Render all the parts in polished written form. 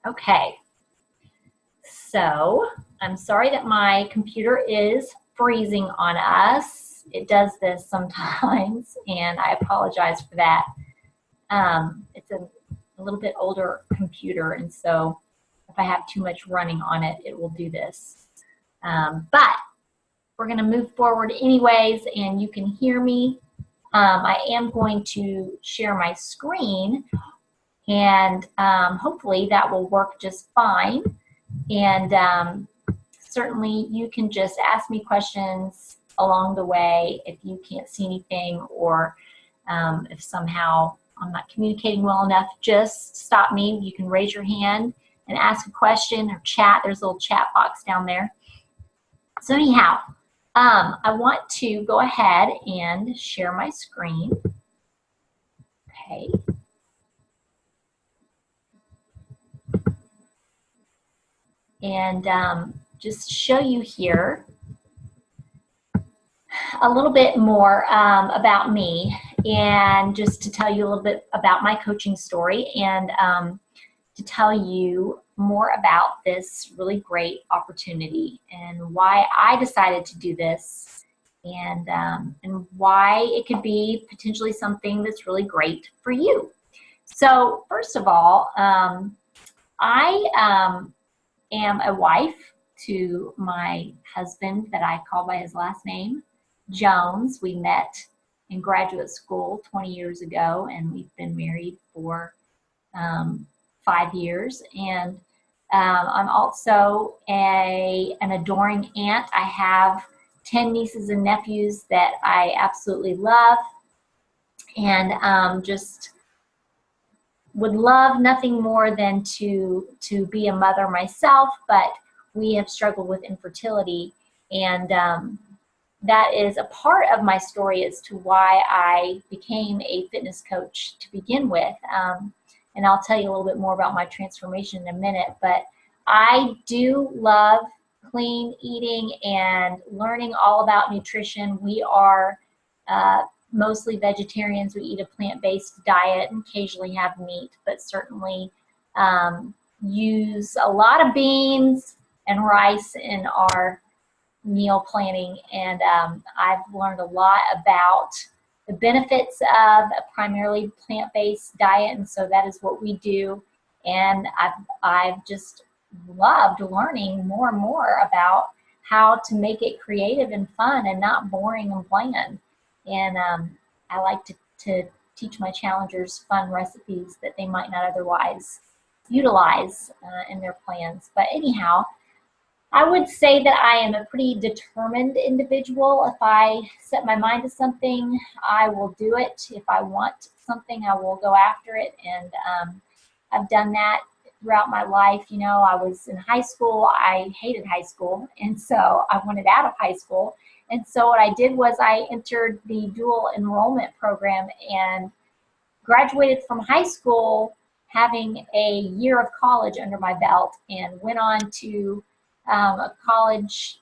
Okay, so I'm sorry that my computer is freezing on us. It does this sometimes, and I apologize for that. It's a little bit older computer, and so if I have too much running on it, it will do this. But we're going to move forward anyways, and you can hear me. I am going to share my screen, and hopefully that will work just fine. And certainly you can just ask me questions along the way if you can't see anything, or if somehow I'm not communicating well enough, just stop me. You can raise your hand and ask a question or chat. There's a little chat box down there. So anyhow, I want to go ahead and share my screen. Okay. And just show you here a little bit more about me, and just to tell you a little bit about my coaching story, and to tell you more about this really great opportunity and why I decided to do this, and why it could be potentially something that's really great for you. So first of all, I am a wife to my husband that I call by his last name, Jones. We met in graduate school 20 years ago, and we've been married for 5 years. And I'm also an adoring aunt. I have 10 nieces and nephews that I absolutely love, and just would love nothing more than to be a mother myself, but we have struggled with infertility, and that is a part of my story as to why I became a fitness coach to begin with. And I'll tell you a little bit more about my transformation in a minute, but I do love clean eating and learning all about nutrition. We are mostly vegetarians. We eat a plant-based diet and occasionally have meat, but certainly use a lot of beans and rice in our meal planning. And I've learned a lot about the benefits of a primarily plant-based diet, and so that is what we do. And I've just loved learning more and more about how to make it creative and fun and not boring and bland. And I like to teach my challengers fun recipes that they might not otherwise utilize in their plans. But anyhow, I would say that I am a pretty determined individual. If I set my mind to something, I will do it. If I want something, I will go after it. And I've done that throughout my life. You know, I was in high school. I hated high school, and so I wanted out of high school. And so what I did was I entered the dual enrollment program and graduated from high school having a year of college under my belt, and went on to a college,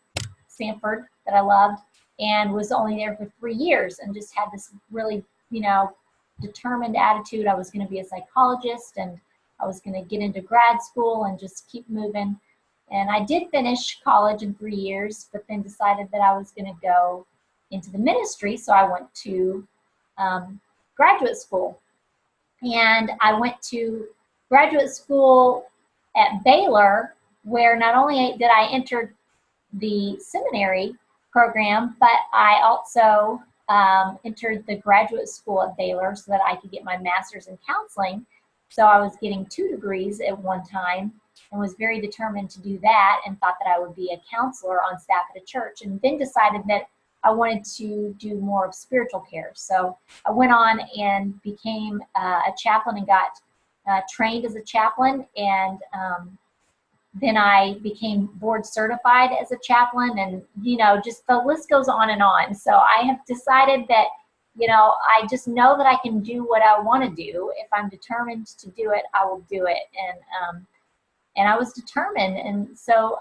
Stanford, that I loved, and was only there for 3 years, and just had this really, you know, determined attitude. I was going to be a psychologist, and I was going to get into grad school and just keep moving. And I did finish college in 3 years, but then decided that I was going to go into the ministry, so I went to graduate school. And I went to graduate school at Baylor, where not only did I enter the seminary program, but I also entered the graduate school at Baylor so that I could get my master's in counseling. So I was getting 2 degrees at one time, and was very determined to do that, and thought that I would be a counselor on staff at a church, and then decided that I wanted to do more of spiritual care. So I went on and became a chaplain, and got trained as a chaplain, and then I became board certified as a chaplain, and, you know, just the list goes on and on. So I have decided that, you know, I just know that I can do what I want to do. If I'm determined to do it, I will do it. And I was determined. And so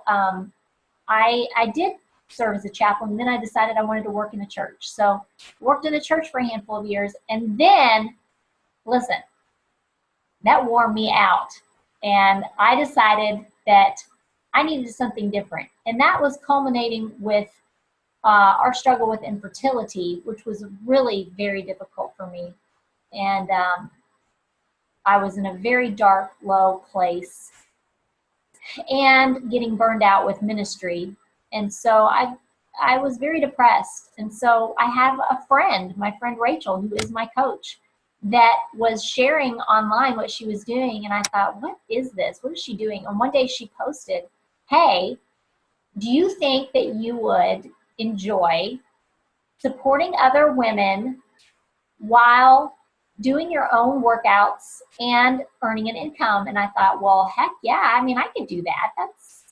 I did serve as a chaplain. Then I decided I wanted to work in a church. So worked in a church for a handful of years. And then, listen, that wore me out. And I decided that I needed something different. And that was culminating with our struggle with infertility, which was really very difficult for me. And I was in a very dark, low place and getting burned out with ministry. And so I was very depressed. And so I have a friend, my friend Rachel, who is my coach, that was sharing online what she was doing. And I thought, what is this? What is she doing? And one day she posted, hey, do you think that you would enjoy supporting other women while doing your own workouts and earning an income? And I thought, well, heck yeah, I mean, I could do that.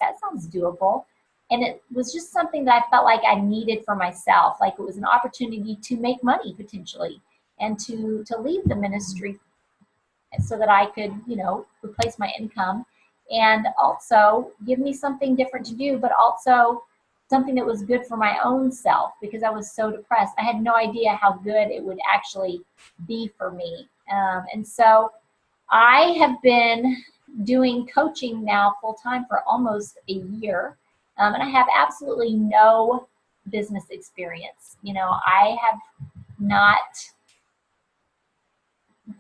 That sounds doable. And it was just something that I felt like I needed for myself. Like it was an opportunity to make money potentially and to leave the ministry so that I could, you know, replace my income and also give me something different to do, but also something that was good for my own self because I was so depressed. I had no idea how good it would actually be for me. And so I have been doing coaching now full-time for almost a year, and I have absolutely no business experience. You know, I have not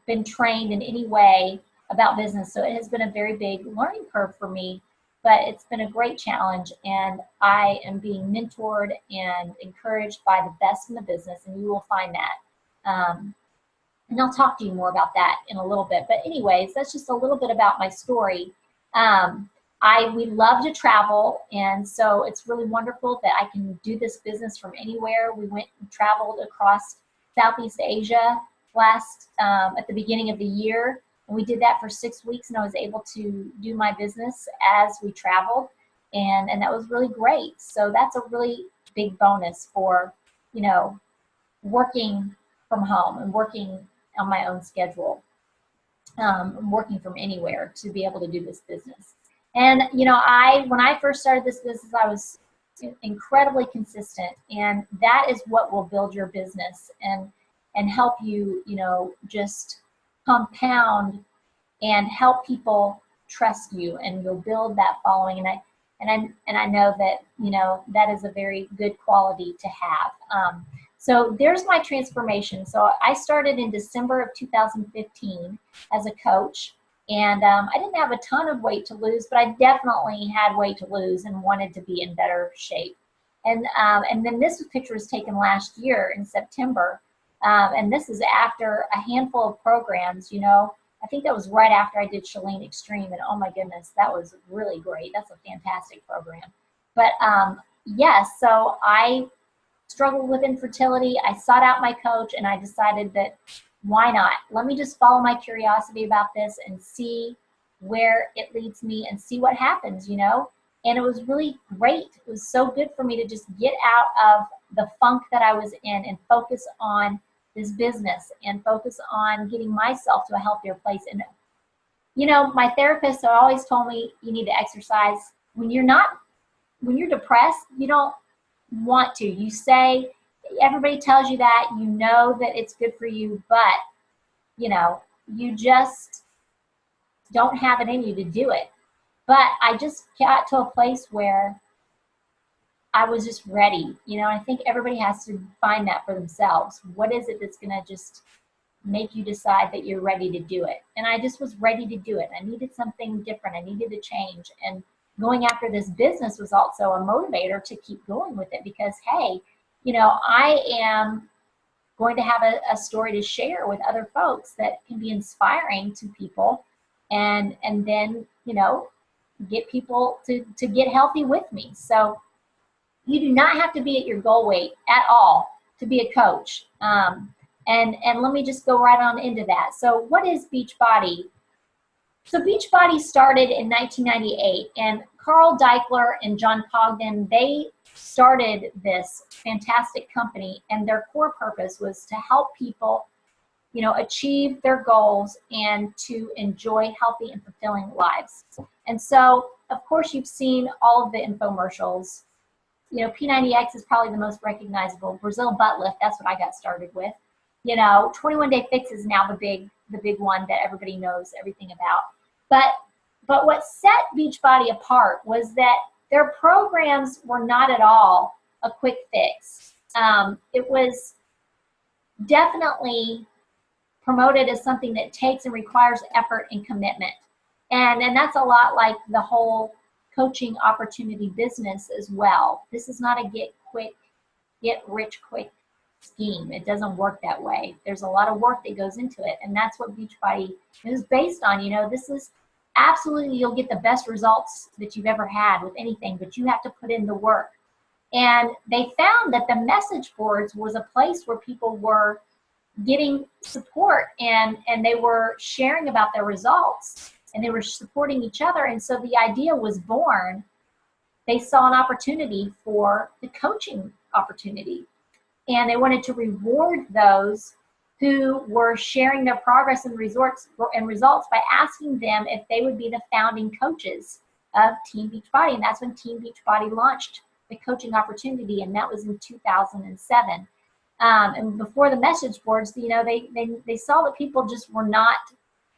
been trained in any way about business, so it has been a very big learning curve for me, but it's been a great challenge, and I am being mentored and encouraged by the best in the business, and you will find that. And I'll talk to you more about that in a little bit. But anyways, that's just a little bit about my story. We love to travel, and so it's really wonderful that I can do this business from anywhere. We went and traveled across Southeast Asia at the beginning of the year, and we did that for 6 weeks, and I was able to do my business as we traveled, and that was really great. So that's a really big bonus for, you know, working from home and working on my own schedule, working from anywhere to be able to do this business. And, you know, when I first started this business, I was incredibly consistent, and that is what will build your business and help you, you know, just compound and help people trust you, and you'll build that following. And I know that, you know, that is a very good quality to have. So there's my transformation. So I started in December of 2015 as a coach, and I didn't have a ton of weight to lose, but I definitely had weight to lose and wanted to be in better shape. And then this picture was taken last year in September, and this is after a handful of programs. You know, I think that was right after I did Chalene Extreme, and oh my goodness, that was really great. That's a fantastic program. But yes, so I struggled with infertility. I sought out my coach, and I decided that why not? Let me just follow my curiosity about this and see where it leads me and see what happens, you know? And it was really great. It was so good for me to just get out of the funk that I was in and focus on this business and focus on getting myself to a healthier place. And, you know, my therapist always told me you need to exercise. When you're depressed, you don't want to. You say, everybody tells you that, you know that it's good for you, but, you know, you just don't have it in you to do it. But I just got to a place where I was just ready. You know, I think everybody has to find that for themselves. What is it that's going to just make you decide that you're ready to do it? And I just was ready to do it. I needed something different. I needed to change. And going after this business was also a motivator to keep going with it because, hey, you know, I am going to have a story to share with other folks that can be inspiring to people, and then, you know, get people to get healthy with me. So you do not have to be at your goal weight at all to be a coach. And let me just go right on into that. So what is Beachbody? So Beachbody started in 1998, and Carl Deichler and John Cogden, they started this fantastic company, and their core purpose was to help people, you know, achieve their goals and to enjoy healthy and fulfilling lives. And so, of course, you've seen all of the infomercials. You know, P90X is probably the most recognizable. Brazil butt lift, that's what I got started with. You know, 21 Day Fix is now the big one that everybody knows everything about. But But what set Beachbody apart was that their programs were not at all a quick fix. It was definitely promoted as something that takes and requires effort and commitment. And that's a lot like the whole coaching opportunity business as well. This is not a get rich quick scheme. It doesn't work that way. There's a lot of work that goes into it, and that's what Beachbody is based on. You know, this is absolutely, you'll get the best results that you've ever had with anything, but you have to put in the work. And they found that the message boards was a place where people were getting support, and they were sharing about their results, and they were supporting each other. And so the idea was born. They saw an opportunity for the coaching opportunity, and they wanted to reward those who were sharing their progress and results by asking them if they would be the founding coaches of Team Beachbody. And that's when Team Beachbody launched the coaching opportunity, and that was in 2007. And before the message boards, you know, they saw that people just were not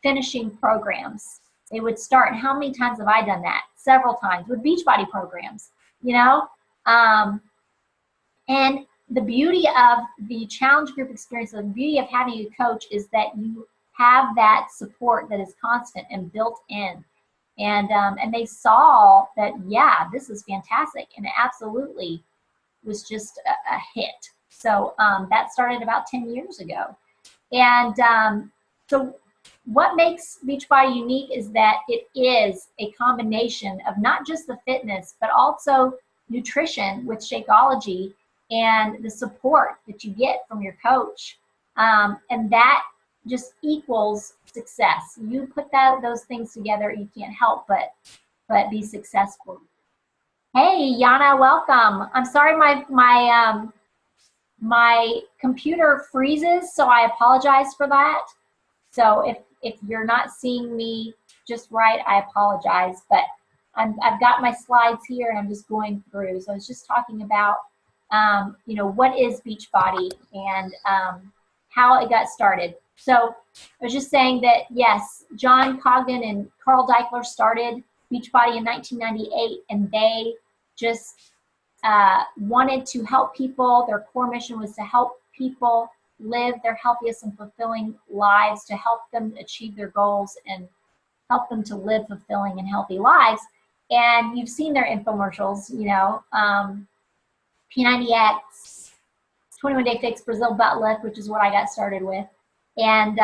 finishing programs. They would start, and how many times have I done that? Several times with Beachbody programs, you know? And the beauty of the challenge group experience, the beauty of having a coach is that you have that support that is constant and built in. And they saw that, yeah, this is fantastic, and it absolutely was just a hit. So that started about 10 years ago. And so what makes Beachbody unique is that it is a combination of not just the fitness, but also nutrition with Shakeology and the support that you get from your coach. And that just equals success. You put those things together, you can't help but be successful. Hey, Yana, welcome. I'm sorry my computer freezes, so I apologize for that. So if you're not seeing me just right, I apologize. But I've got my slides here, and I'm just going through. So I was just talking about, you know, what is Beachbody and how it got started. So I was just saying that, yes, John Cogden and Carl Deichler started Beachbody in 1998, and they just wanted to help people. Their core mission was to help people live their healthiest and fulfilling lives, to help them achieve their goals and help them to live fulfilling and healthy lives. And you've seen their infomercials, you know, P90X, 21-Day Fix, Brazil Butt Lift, which is what I got started with. And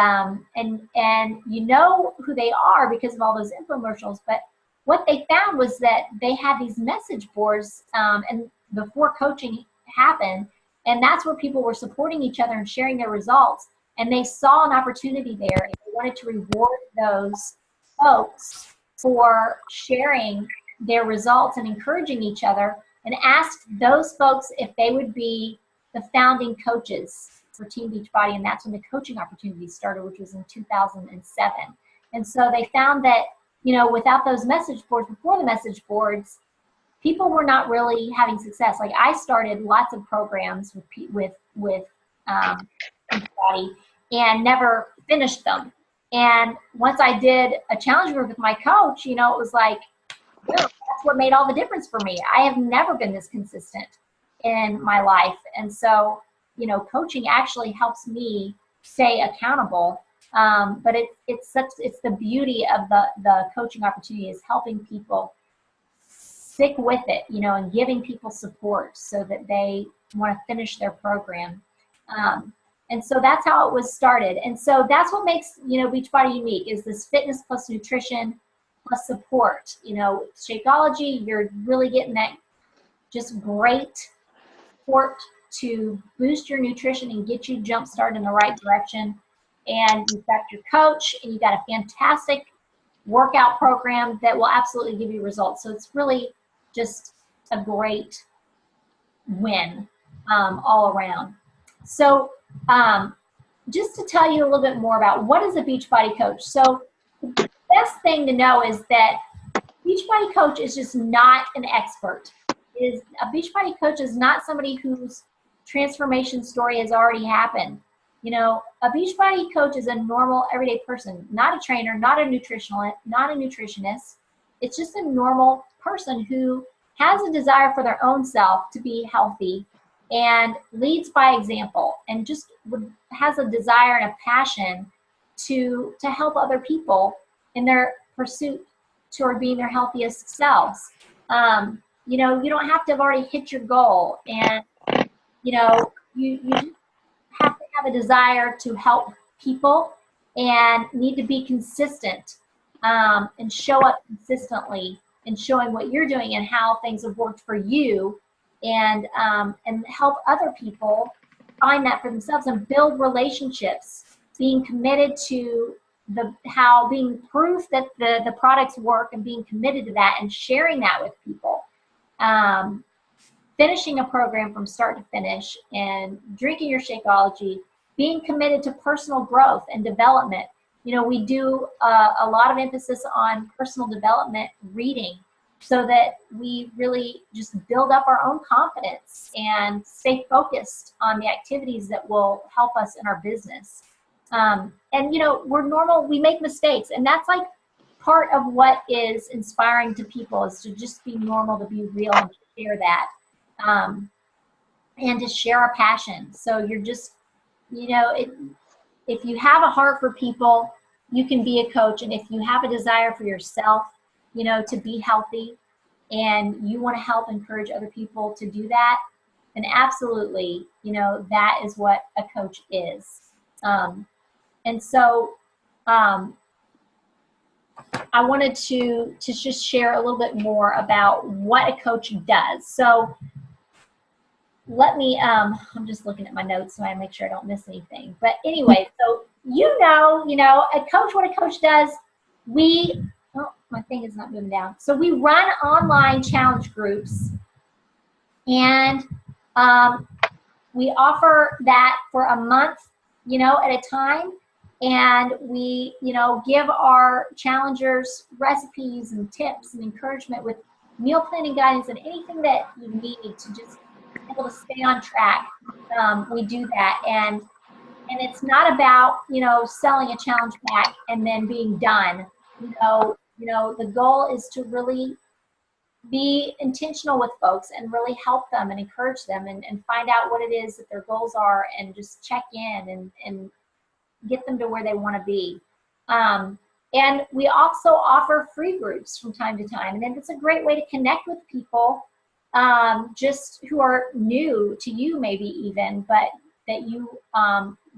you know who they are because of all those infomercials. But what they found was that they had these message boards, and before coaching happened, and that's where people were supporting each other and sharing their results. And they saw an opportunity there, and they wanted to reward those folks for sharing their results and encouraging each other, and asked those folks if they would be the founding coaches for Team Beachbody. And that's when the coaching opportunity started, which was in 2007. And so they found that, you know, without those message boards, before the message boards, people were not really having success. Like, I started lots of programs with Beachbody and never finished them. And once I did a challenge group with my coach, you know, it was like, well, that's what made all the difference for me. I have never been this consistent in my life. And so, you know, coaching actually helps me stay accountable. But it's the beauty of the coaching opportunity is helping people stick with it, you know, and giving people support so that they want to finish their program. And so that's how it was started. And so that's what makes, you know, Beachbody unique, is this fitness plus nutrition plus support. You know, Shakeology, you're really getting that just great support to boost your nutrition and get you jump started in the right direction. And you've got your coach, and you've got a fantastic workout program that will absolutely give you results. So it's really just a great win all around. So just to tell you a little bit more about what is a Beachbody coach. So the best thing to know is that Beachbody coach is just not an expert. A Beachbody coach is not somebody whose transformation story has already happened. You know, a Beachbody coach is a normal, everyday person, not a trainer, not a nutritionist. It's just a normal person who has a desire for their own self to be healthy and leads by example, and just has a desire and a passion to help other people in their pursuit toward being their healthiest selves. You know, you don't have to have already hit your goal, and you know, you have to have a desire to help people and need to be consistent, and show up consistently and showing what you're doing and how things have worked for you, and help other people find that for themselves and build relationships, being committed to being proof that the products work, and being committed to that and sharing that with people. Finishing a program from start to finish, and drinking your Shakeology, being committed to personal growth and development. You know, we do a lot of emphasis on personal development reading, so that we really just build up our own confidence and stay focused on the activities that will help us in our business. And, you know, we're normal, we make mistakes, and that's like part of what is inspiring to people, is to just be normal, to be real, and to share that. And to share our passion. So you're just, you know, if you have a heart for people, you can be a coach. And if you have a desire for yourself, you know, to be healthy, and you want to help encourage other people to do that, then absolutely, you know, that is what a coach is. And so I wanted to just share a little bit more about what a coach does. So let me, I'm just looking at my notes so I make sure I don't miss anything. But anyway, so you know, what a coach does, oh, my thing is not moving down. So we run online challenge groups, and we offer that for a month, you know, at a time. And we, you know, give our challengers recipes and tips and encouragement with meal planning guidance and anything that you need to just be able to stay on track. We do that, and it's not about, you know, selling a challenge pack and then being done. You know, the goal is to really be intentional with folks and really help them and encourage them, and find out what it is that their goals are, and just check in and get them to where they want to be. And we also offer free groups from time to time, and then it's a great way to connect with people, just who are new to you, maybe even, but that you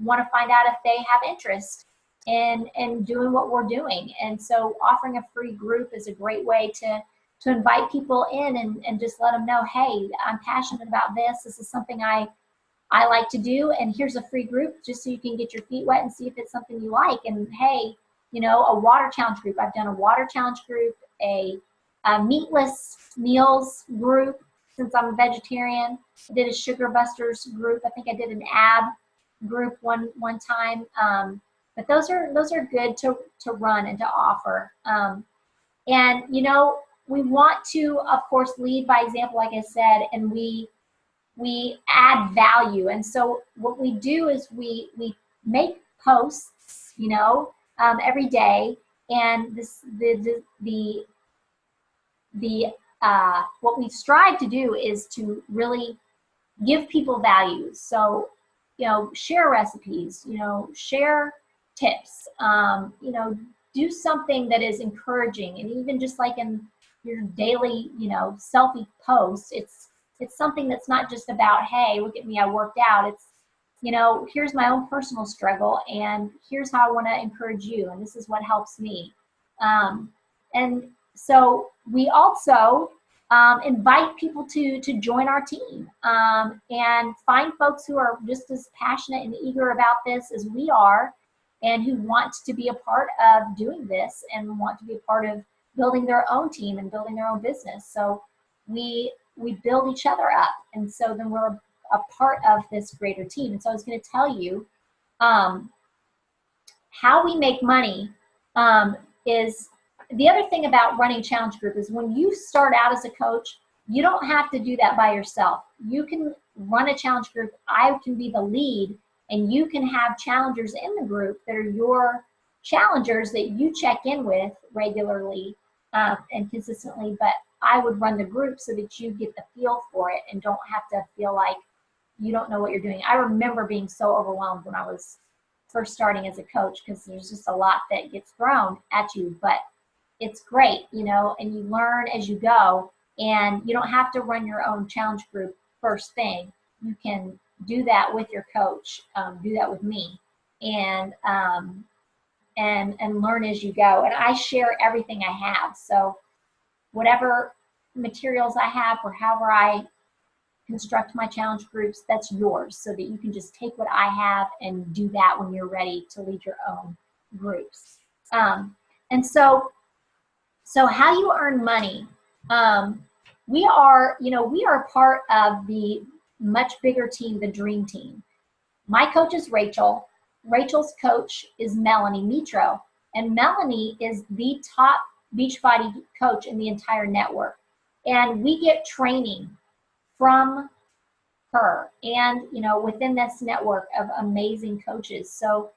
want to find out if they have interest in doing what we're doing. And so offering a free group is a great way to invite people in, and just let them know, hey, I'm passionate about this. This is something I like to do, and here's a free group just so you can get your feet wet and see if it's something you like. And hey, you know, a water challenge group. I've done a water challenge group, a meatless meals group since I'm a vegetarian. I did a sugar busters group. I think I did an ab group one time. But those are good to run and to offer. And you know, we want to, of course, lead by example, like I said, and we add value. And so what we do is we make posts, you know, every day, and what we strive to do is to really give people value. So, you know, share recipes, you know, share tips, you know, do something that is encouraging. And even just like in your daily, you know, selfie post, it's something that's not just about, hey, look at me, I worked out. It's, you know, here's my own personal struggle, and here's how I want to encourage you, and this is what helps me. And so we also invite people to join our team, and find folks who are just as passionate and eager about this as we are, and who want to be a part of doing this and want to be a part of building their own team and building their own business. So we build each other up, and so then we're a part of this greater team. And so I was going to tell you how we make money. Is the other thing about running challenge group is when you start out as a coach, you don't have to do that by yourself. You can run a challenge group. I can be the lead, and you can have challengers in the group that are your challengers that you check in with regularly and consistently. But I would run the group so that you get the feel for it and don't have to feel like you don't know what you're doing. I remember being so overwhelmed when I was first starting as a coach, because there's just a lot that gets thrown at you, but it's great, you know, and you learn as you go, and you don't have to run your own challenge group first thing. You can do that with your coach, do that with me, and learn as you go. And I share everything I have. So whatever materials I have or however I construct my challenge groups, that's yours, so that you can just take what I have and do that when you're ready to lead your own groups. And so how you earn money. We are part of the much bigger team, the Dream Team. My coach is Rachel. Rachel's coach is Melanie Mitro. And Melanie is the top Beachbody coach in the entire network. And we get training from her and, you know, within this network of amazing coaches. So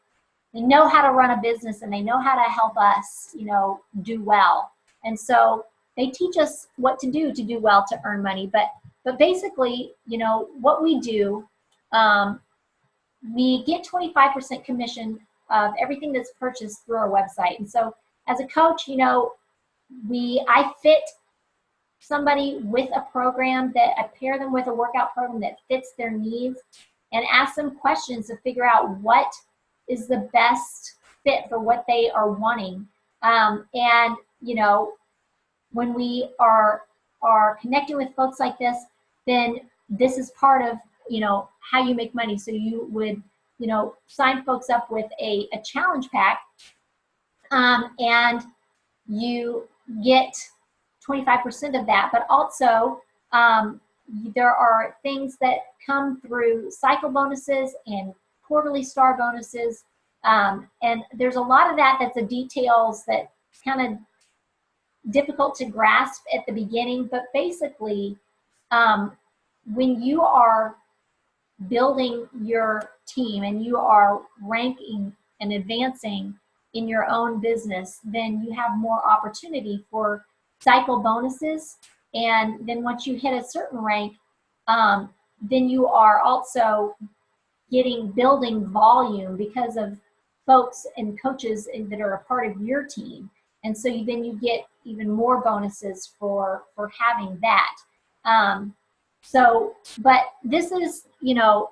they know how to run a business, and they know how to help us, you know, do well. And so they teach us what to do well to earn money. But basically, you know, what we do, we get 25% commission of everything that's purchased through our website. And so as a coach, you know, I fit somebody with a program that I pair them with a workout program that fits their needs, and ask them questions to figure out what is the best fit for what they are wanting. And, you know, when we are connecting with folks like this, then this is part of, you know, how you make money. So you would, you know, sign folks up with a challenge pack, and you get 25% of that. But also, there are things that come through cycle bonuses and quarterly star bonuses. And there's a lot of that's the details that kind of difficult to grasp at the beginning. But basically, when you are building your team and you are ranking and advancing in your own business, then you have more opportunity for cycle bonuses. And then once you hit a certain rank, then you are also building volume because of folks and coaches that are a part of your team. And so then you get even more bonuses for having that. But this is, you know,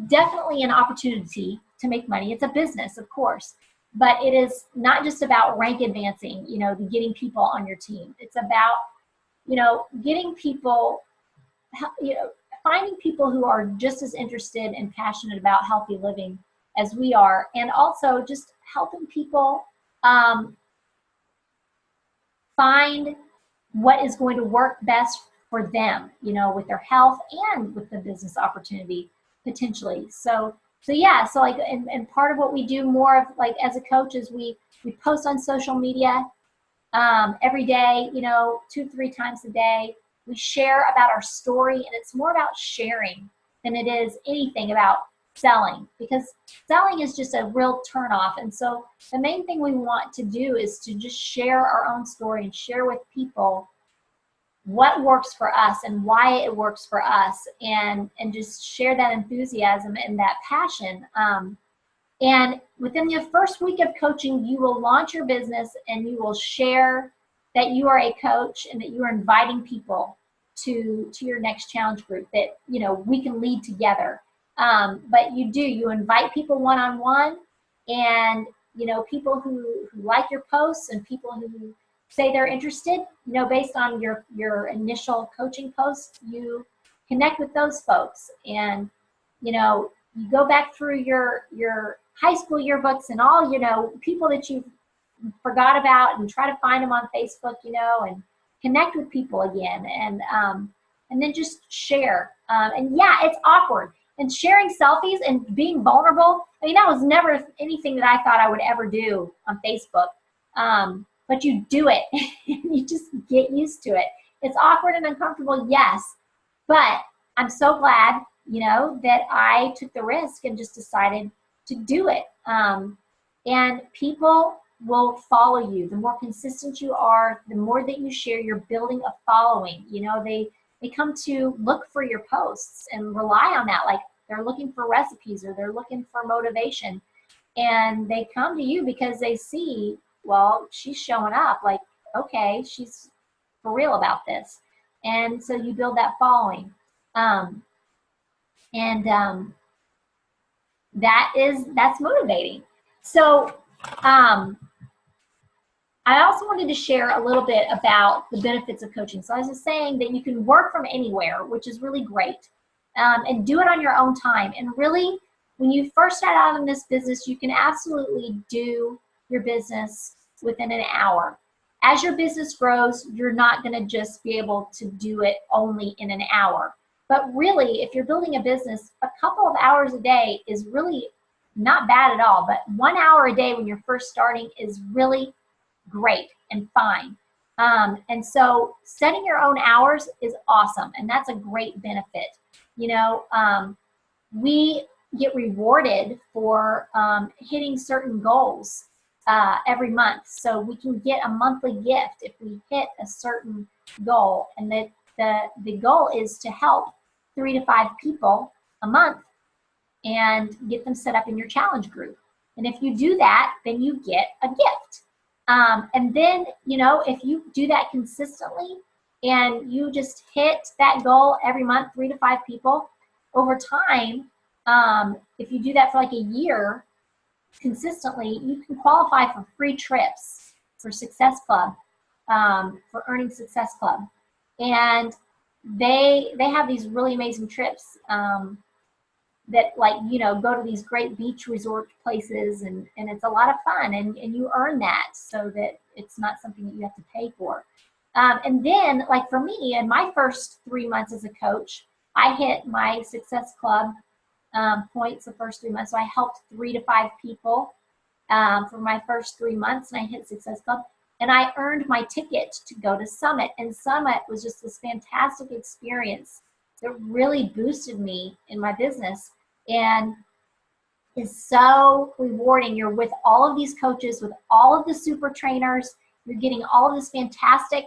definitely an opportunity to make money. It's a business, of course, but it is not just about rank advancing, you know, getting people on your team. It's about, you know, getting people, you know, finding people who are just as interested and passionate about healthy living as we are, and also just helping people find what is going to work best for them, you know, with their health and with the business opportunity potentially. So like, and part of what we do more of, like, as a coach, is we post on social media every day, you know, 2-3 times a day. We share about our story, and it's more about sharing than it is anything about selling, because selling is just a real turnoff. And so the main thing we want to do is to just share our own story and share with people what works for us and why it works for us, and just share that enthusiasm and that passion. And within the first week of coaching, you will launch your business, and you will share that you are a coach and that you are inviting people to your next challenge group that, you know, we can lead together. But you invite people one-on-one, and, you know, people who like your posts and people who say they're interested, you know, based on your initial coaching post, you connect with those folks. And, you know, you go back through your high school yearbooks and all, you know, people that you forgot about, and try to find them on Facebook, you know, and connect with people again, and then just share. And yeah, it's awkward. And sharing selfies and being vulnerable, I mean, that was never anything that I thought I would ever do on Facebook. But you do it. You just get used to it. It's awkward and uncomfortable, yes. But I'm so glad you know, that I took the risk and just decided to do it. And people will follow you. The more consistent you are, the more that you share, you're building a following. You know, they come to look for your posts and rely on that. Like they're looking for recipes or they're looking for motivation. And they come to you because they see, well, she's showing up. Like, okay, she's for real about this. And so you build that following. That's motivating. So I also wanted to share a little bit about the benefits of coaching. So I was just saying that you can work from anywhere, which is really great, and do it on your own time. And really, when you first start out in this business, you can absolutely do your business within an hour. As your business grows, you're not going to just be able to do it only in an hour. But really, if you're building a business, a couple of hours a day is really not bad at all. But 1 hour a day when you're first starting is really great and fine. And so setting your own hours is awesome, and that's a great benefit. You know, we get rewarded for hitting certain goals every month. So we can get a monthly gift if we hit a certain goal, and the goal is to help 3 to 5 people a month and get them set up in your challenge group. And if you do that, then you get a gift. And then, you know, if you do that consistently and you just hit that goal every month, 3 to 5 people, over time, if you do that for like a year consistently, you can qualify for free trips for Success Club, for Earning Success Club. And they have these really amazing trips that, like, you know, go to these great beach resort places, and it's a lot of fun, and you earn that so that it's not something that you have to pay for. And then, like for me, in my first 3 months as a coach, I hit my Success Club points the first 3 months. So I helped 3 to 5 people for my first 3 months, and I hit Success Club. And I earned my ticket to go to Summit. And Summit was just this fantastic experience that really boosted me in my business and is so rewarding. You're with all of these coaches, with all of the super trainers. You're getting all of this fantastic,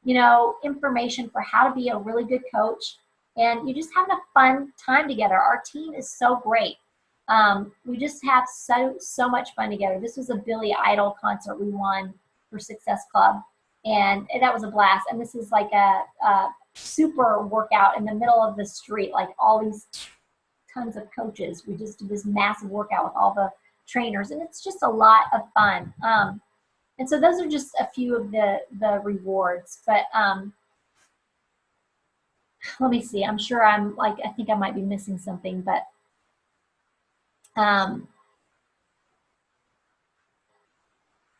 you know, information for how to be a really good coach. And you're just having a fun time together. Our team is so great. We just have so much fun together. This was a Billy Idol concert we won for Success Club, and that was a blast. And this is like a super workout in the middle of the street, like all these tons of coaches. We just did this massive workout with all the trainers, and it's just a lot of fun. And so those are just a few of the rewards. But let me see. I'm sure I think I might be missing something, but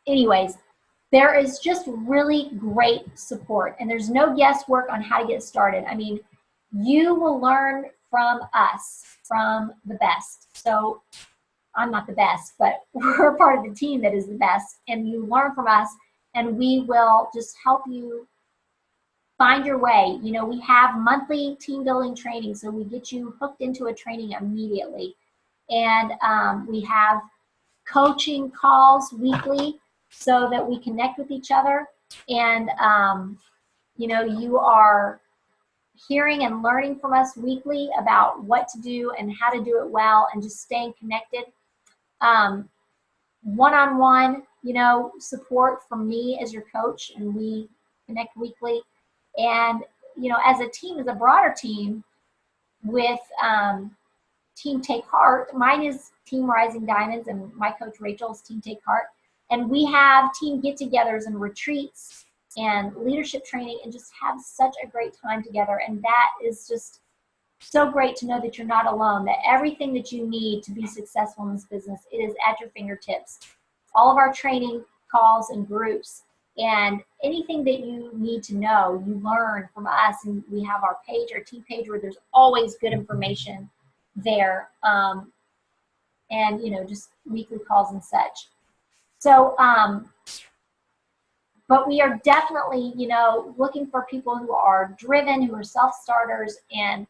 anyways, there is just really great support, and there's no guesswork on how to get started. I mean, you will learn from us, from the best. So I'm not the best, but we're part of the team that is the best, and you learn from us, and we will just help you find your way. You know, we have monthly team building training, so we get you hooked into a training immediately. And we have coaching calls weekly so that we connect with each other. And, you know, you are hearing and learning from us weekly about what to do and how to do it well, and just staying connected. One-on-one, you know, support from me as your coach, and we connect weekly. And, you know, as a team, as a broader team with Team Take Heart, mine is Team Rising Diamonds, and my coach Rachel's Team Take Heart. And we have team get-togethers and retreats and leadership training, and just have such a great time together. And that is just so great to know that you're not alone, that everything that you need to be successful in this business, it is at your fingertips. All of our training calls and groups, and anything that you need to know, you learn from us. And we have our page, our team page, where there's always good information there. And, you know, just weekly calls and such. So, but we are definitely, you know, looking for people who are driven, who are self-starters, and,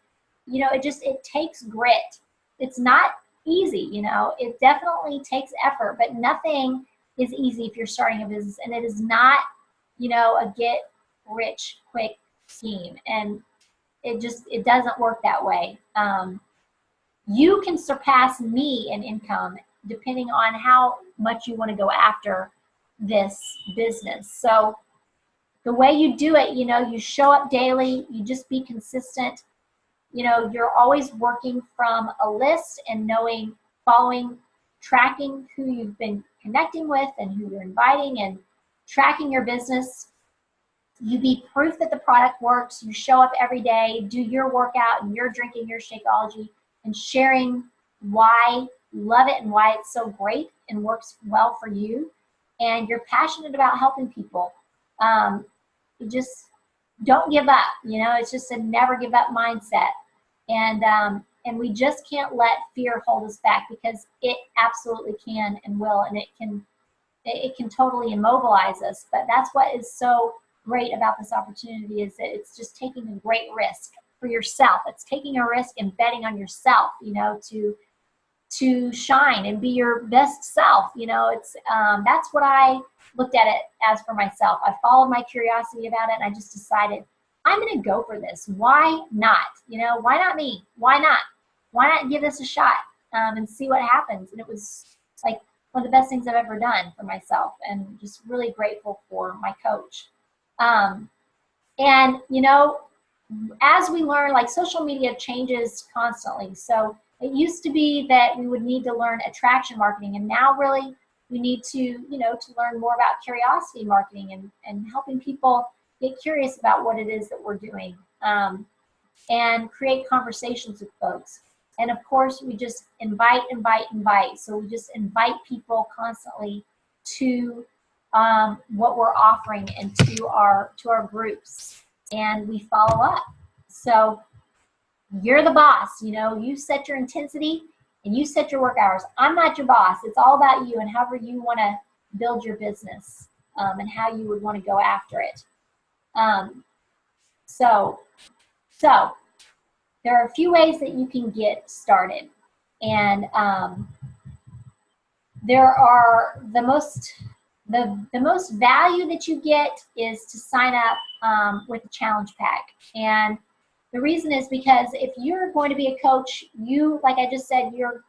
you know, it takes grit. It's not easy, you know, it definitely takes effort, but nothing is easy if you're starting a business, and it is not, you know, a get rich quick scheme. And it doesn't work that way. You can surpass me in income depending on how much you want to go after this business. So the way you do it, you know, you show up daily, you just be consistent. You know, you're always working from a list and knowing, following, tracking who you've been connecting with and who you're inviting, and tracking your business. You be proof that the product works. You show up every day, do your workout, and you're drinking your Shakeology and sharing why you love it and why it's so great and works well for you. And you're passionate about helping people. You just don't give up. You know, it's just a never give up mindset. And we just can't let fear hold us back, because it absolutely can and will, and it can totally immobilize us. But that's what is so great about this opportunity, is that it's just taking a great risk for yourself. It's taking a risk and betting on yourself, you know, to shine and be your best self. You know, it's that's what I looked at it as for myself. I followed my curiosity about it, and I just decided, I'm going to go for this. Why not? You know, why not me? Why not? Why not give this a shot and see what happens? And it was like one of the best things I've ever done for myself, and just really grateful for my coach. And, you know, as we learn, like, social media changes constantly. So it used to be that we would need to learn attraction marketing, and now really we need to, you know, to learn more about curiosity marketing and helping people get curious about what it is that we're doing, and create conversations with folks. And of course, we just invite. So we just invite people constantly to what we're offering and to our groups, and we follow up. So you're the boss. You know, you set your intensity and you set your work hours. I'm not your boss. It's all about you and however you want to build your business, and how you would want to go after it. So there are a few ways that you can get started, and there are the most value that you get is to sign up with the challenge pack. And the reason is because if you're going to be a coach, you, like I just said, you're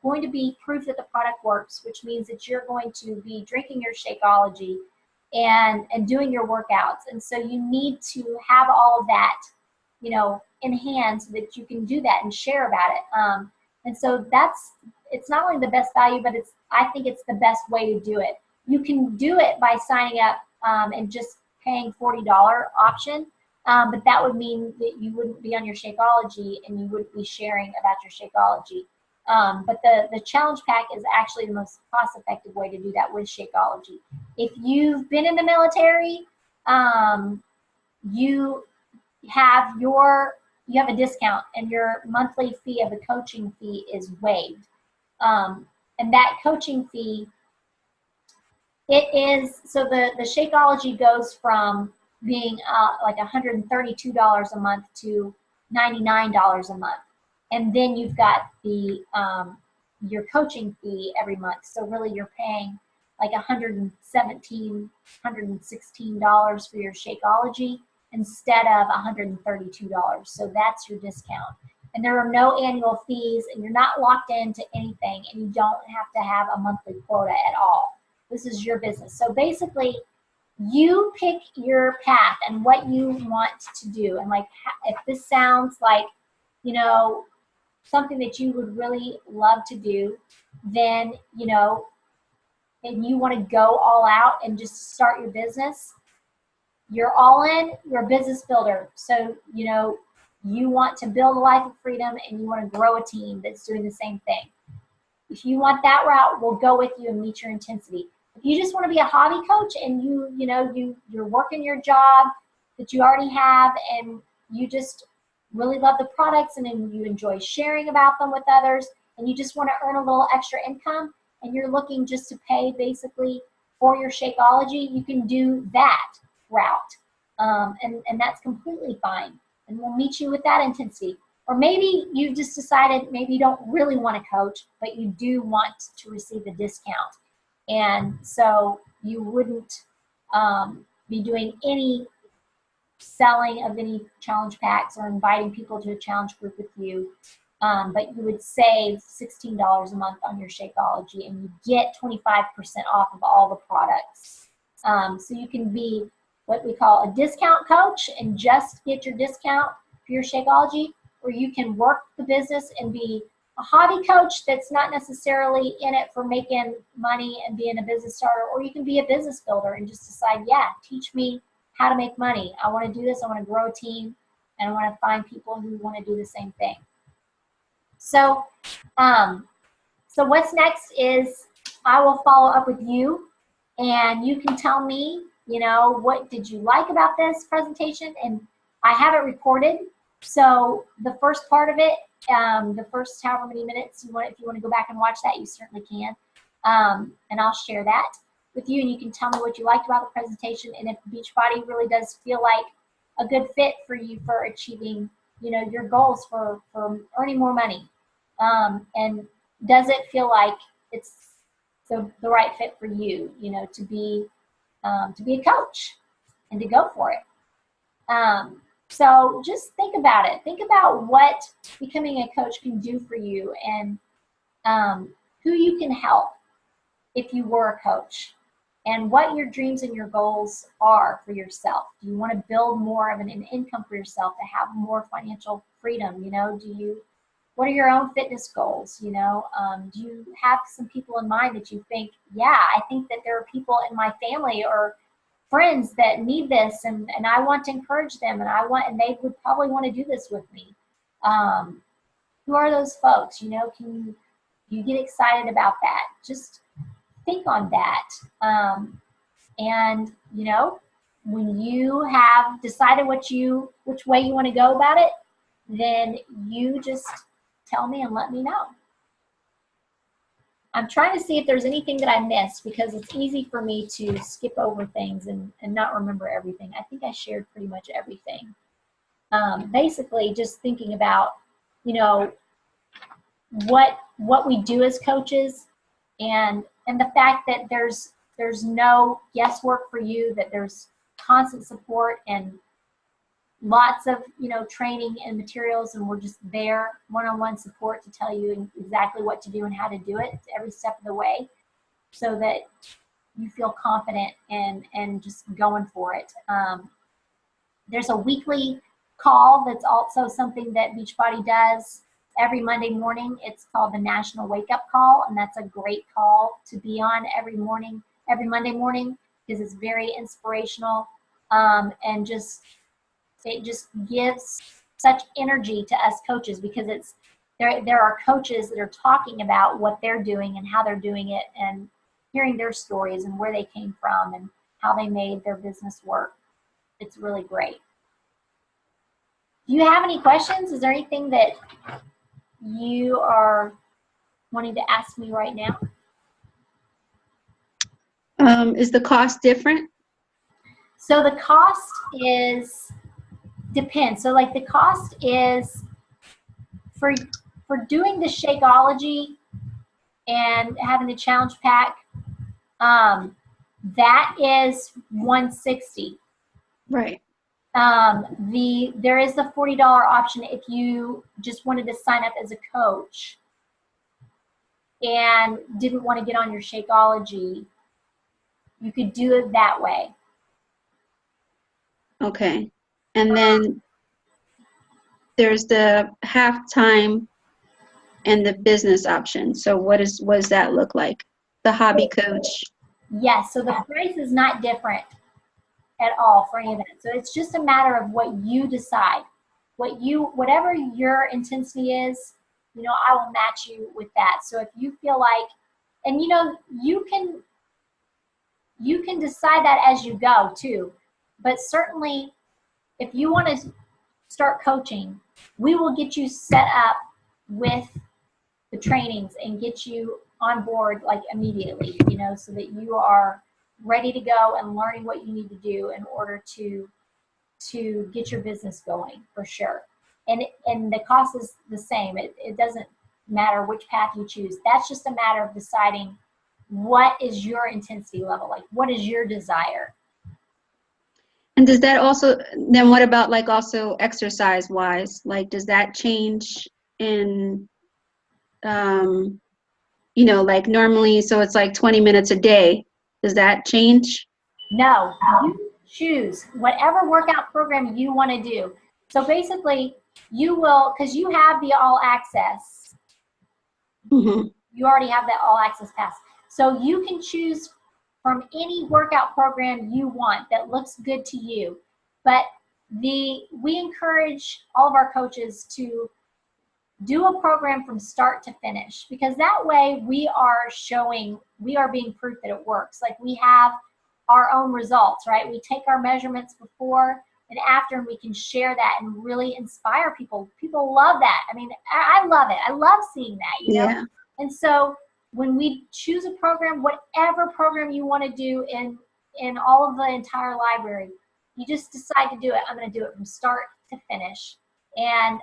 going to be proof that the product works, which means that you're going to be drinking your Shakeology and doing your workouts. And so you need to have all of that, you know, in hand so that you can do that and share about it. And so it's not only the best value, but I think it's the best way to do it. You can do it by signing up and just paying $40 option, but that would mean that you wouldn't be on your Shakeology and you wouldn't be sharing about your Shakeology. But the challenge pack is actually the most cost-effective way to do that with Shakeology. If you've been in the military, you have a discount, and your monthly fee of the coaching fee is waived. And that coaching fee, so the Shakeology goes from being like $132 a month to $99 a month. And then you've got the your coaching fee every month. So really you're paying like $116 for your Shakeology instead of $132. So that's your discount. And there are no annual fees, and you're not locked into anything, and you don't have to have a monthly quota at all. This is your business. So basically, you pick your path and what you want to do. And like, if this sounds like, you know, something that you would really love to do, then, you know, and you want to go all out and just start your business, you're all in, you're a business builder. So, you know, you want to build a life of freedom and you want to grow a team that's doing the same thing. If you want that route, we'll go with you and meet your intensity. If you just want to be a hobby coach and you're working your job that you already have, and you just really love the products and then you enjoy sharing about them with others, and you just want to earn a little extra income, and you're looking just to pay basically for your Shakeology, you can do that route. And that's completely fine. And we'll meet you with that intensity. Or maybe you've just decided maybe you don't really want to coach, but you do want to receive a discount. And so you wouldn't be doing any selling of any challenge packs or inviting people to a challenge group with you. But you would save $16 a month on your Shakeology, and you get 25% off of all the products. So you can be what we call a discount coach and just get your discount for your Shakeology, or you can work the business and be a hobby coach that's not necessarily in it for making money and being a business starter, or you can be a business builder and just decide, yeah, teach me how to make money. I want to do this. I want to grow a team, and I want to find people who want to do the same thing. So, so what's next is I will follow up with you, and you can tell me, you know, what did you like about this presentation? And I have it recorded. So the first part of it, the first however many minutes you want, if you want to go back and watch that, you certainly can. And I'll share that with you, and you can tell me what you liked about the presentation, and if Beachbody really does feel like a good fit for you for achieving, you know, your goals for earning more money. And does it feel like it's the right fit for you, you know, to be a coach and to go for it. So just think about it. Think about what becoming a coach can do for you, and who you can help if you were a coach, and what your dreams and your goals are for yourself. Do you want to build more of an income for yourself to have more financial freedom? You know, what are your own fitness goals? You know, do you have some people in mind that you think, yeah, I think that there are people in my family or friends that need this, and I want to encourage them, and they would probably want to do this with me. Who are those folks? You know, can you get excited about that? Just think on that. And you know, when you have decided which way you want to go about it, then you just tell me and let me know. I'm trying to see if there's anything that I missed, because it's easy for me to skip over things and not remember everything. I think I shared pretty much everything. Basically, just thinking about, you know, what we do as coaches, and the fact that there's no guesswork for you, that there's constant support and lots of, you know, training and materials, and we're just there, one-on-one support to tell you exactly what to do and how to do it every step of the way, so that you feel confident and just going for it. There's a weekly call that's also something that Beachbody does every Monday morning. It's called the National Wake Up Call, and that's a great call to be on every Monday morning, because it's very inspirational, and it just gives such energy to us coaches, because there are coaches that are talking about what they're doing and how they're doing it, and hearing their stories and where they came from and how they made their business work. It's really great. Do you have any questions? Is there anything that you are wanting to ask me right now? Is the cost different? So the cost depends. So like the cost is for doing the Shakeology and having the challenge pack, that is $160. Right. There is the $40 option if you just wanted to sign up as a coach and didn't want to get on your Shakeology. You could do it that way. Okay. And then there's the half-time and the business option. So what does that look like? The hobby coach. Yes, so the price is not different at all for any of that. So it's just a matter of what you decide. Whatever your intensity is, you know, I will match you with that. So if you feel like, and you know, you can decide that as you go too. But certainly if you want to start coaching, we will get you set up with the trainings and get you on board like immediately, you know, so that you are ready to go and learning what you need to do in order to get your business going, for sure. and the cost is the same. It doesn't matter which path you choose. That's just a matter of deciding what is your intensity level, like what is your desire. And does that also, then what about like also exercise wise? Like, does that change in, you know, like normally, so it's like 20 minutes a day. Does that change? No, you choose whatever workout program you want to do. So basically, you will, because you have the all access, Mm-hmm. you already have that all access pass. So you can choose from any workout program you want that looks good to you. But we encourage all of our coaches to do a program from start to finish, because that way we are being proof that it works. Like, we have our own results, right? We take our measurements before and after, and we can share that and really inspire people. People love that. I mean, I love it. I love seeing that, you know? Yeah. And so when we choose a program, whatever program you want to do in all of the entire library, you just decide to do it. I'm going to do it from start to finish. And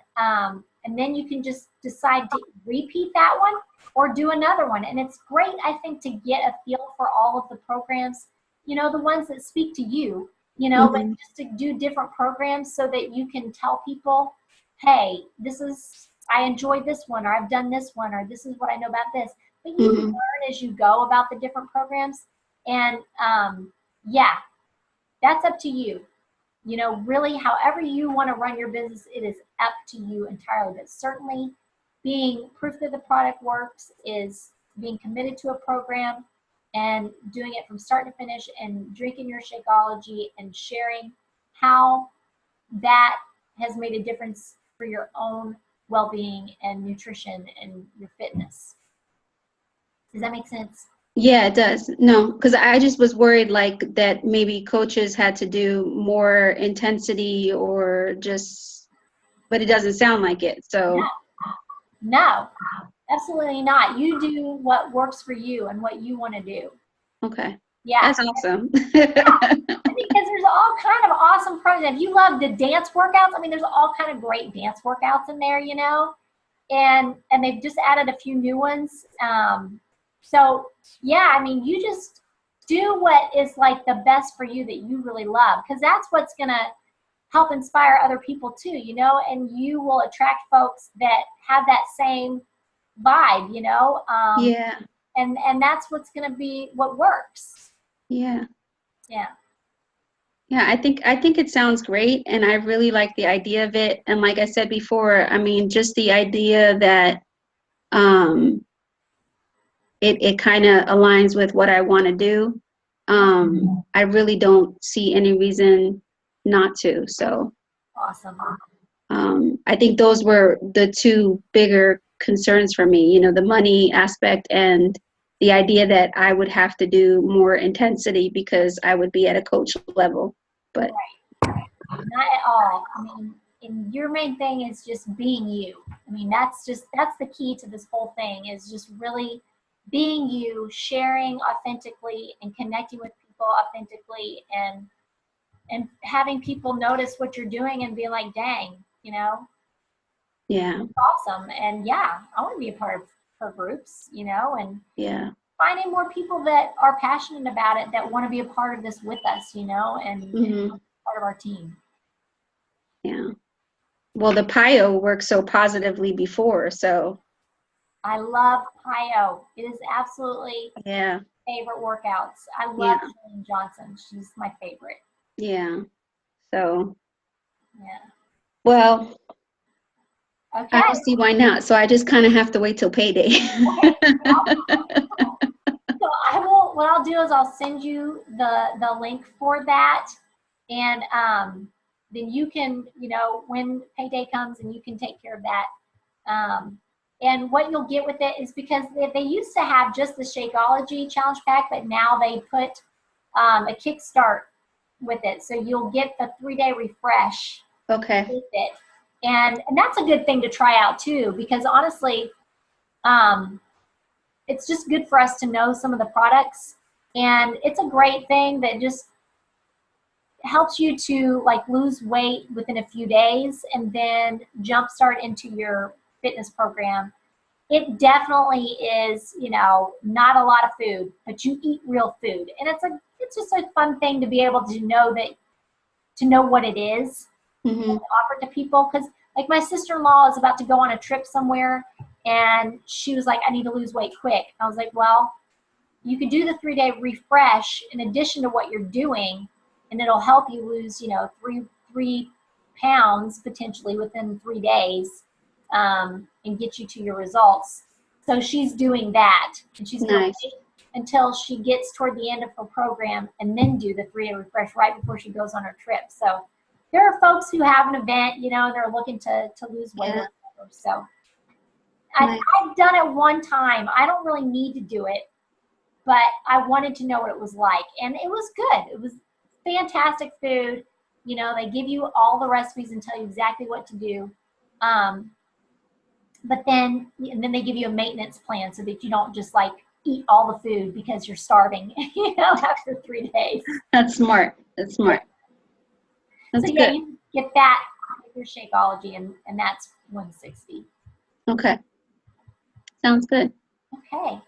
then you can just decide to repeat that one or do another one. And it's great, I think, to get a feel for all of the programs, you know, the ones that speak to you, you know, Mm-hmm. but just to do different programs so that you can tell people, hey, I enjoyed this one, or I've done this one, or this is what I know about this. But you Mm-hmm. learn as you go about the different programs. And yeah, that's up to you. You know, really, however you want to run your business, it is up to you entirely. But certainly, being proof that the product works is being committed to a program and doing it from start to finish, and drinking your Shakeology and sharing how that has made a difference for your own well-being and nutrition and your fitness. Does that make sense? Yeah, it does. No, because I just was worried like that maybe coaches had to do more intensity or just, but it doesn't sound like it. So, No, absolutely not. You do what works for you and what you want to do. okay. Yeah. That's awesome. Because there's all kind of awesome programs. If you love the dance workouts, I mean, there's all kind of great dance workouts in there, you know, and they've just added a few new ones. So yeah, I mean, you just do what is like the best for you that you really love, because that's what's gonna help inspire other people too, you know, and you will attract folks that have that same vibe, you know. Yeah. And that's what's gonna be what works. Yeah. Yeah. Yeah, I think it sounds great, and I really like the idea of it. And like I said before, I mean, just the idea that um it kind of aligns with what I want to do. I really don't see any reason not to. So Awesome. I think those were the two bigger concerns for me, you know, the money aspect and the idea that I would have to do more intensity because I would be at a coach level. But Not at all. I mean, and your main thing is just being you. I mean, that's the key to this whole thing, is just really being you, sharing authentically and connecting with people authentically, and having people notice what you're doing and being like, dang, you know, yeah, awesome. And yeah, I want to be a part of her groups, you know, and yeah, finding more people that are passionate about it, that want to be a part of this with us, you know, and hmm part of our team. yeah. Well, the PIO worked so positively before, so I love PIO. It is absolutely yeah, favorite workouts. I love yeah, Shalene Johnson. She's my favorite. yeah. So, Yeah. well, I Okay. don't see why not. So I just kind of have to wait till payday. Okay. So I will. What I'll do is I'll send you the link for that, and then you can, you know, when payday comes, and you can take care of that. And what you'll get with it is, because they used to have just the Shakeology challenge pack, but now they put a kickstart with it. So you'll get the 3-day refresh Okay. with it. And that's a good thing to try out too, because honestly, it's just good for us to know some of the products. And it's a great thing that just, helps you to like lose weight within a few days and then jumpstart into your fitness program. It definitely is, you know, not a lot of food, but you eat real food. And it's just a fun thing to be able to know that, to know what it is, Mm-hmm. and offer it to people. Because like my sister-in-law is about to go on a trip somewhere, and she was like, I need to lose weight quick. I was like, well, you could do the 3-day refresh in addition to what you're doing, and it'll help you lose, you know, three pounds potentially within 3 days, and get you to your results. So she's doing that, and she's going to Nice. wait until she gets toward the end of her program and then do the 3-day refresh right before she goes on her trip. So there are folks who have an event, you know, they're looking to lose weight. Yeah. Or whatever. So Nice. I've done it one time. I don't really need to do it, but I wanted to know what it was like. And it was good. It was fantastic food. You know, they give you all the recipes and tell you exactly what to do. But then they give you a maintenance plan so that you don't just like eat all the food because you're starving, you know, after 3 days. That's smart. That's smart. That's So yeah, good. you get that with your Shakeology, and that's 160. Okay. Sounds good. Okay.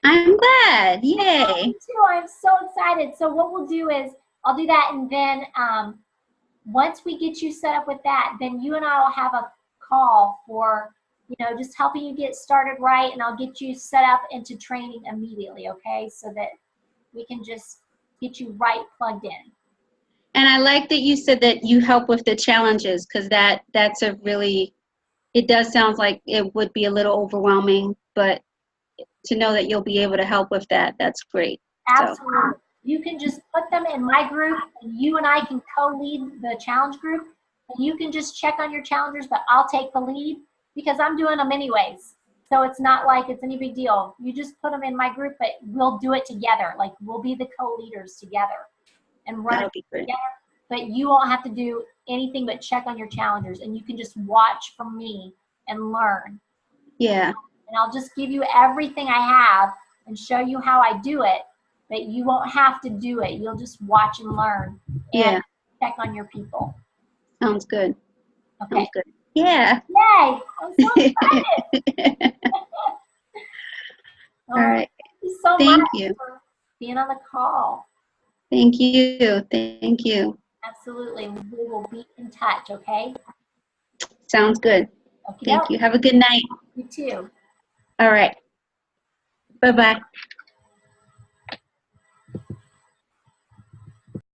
I'm glad. Yeah, Yay. me too. I'm so excited. So what we'll do is I'll do that, and then once we get you set up with that, then you and I will have a call for, you know, just helping you get started right, and I'll get you set up into training immediately, okay? So that we can just get you right plugged in. And I like that you said that you help with the challenges, because that's a really, it does sound like it would be a little overwhelming, but to know that you'll be able to help with that, that's great. Absolutely. So. You can just put them in my group, and you and I can co-lead the challenge group. And you can just check on your challengers, but I'll take the lead because I'm doing them anyways. So it's not like it's any big deal. You just put them in my group, but we'll do it together. Like we'll be the co-leaders together and run That'll it be great. together. But you won't have to do anything but check on your challengers, and you can just watch from me and learn. Yeah. And I'll just give you everything I have and show you how I do it, but you won't have to do it. You'll just watch and learn and Yeah. check on your people. Sounds good. Okay. Sounds good. Yeah. Yay! I'm so excited. All right. Thank you so Thank much you. for being on the call. Thank you. Thank you. Absolutely. We will be in touch, okay? Sounds good. Okay. Thank you. Have a good night. You too. All right. Bye-bye.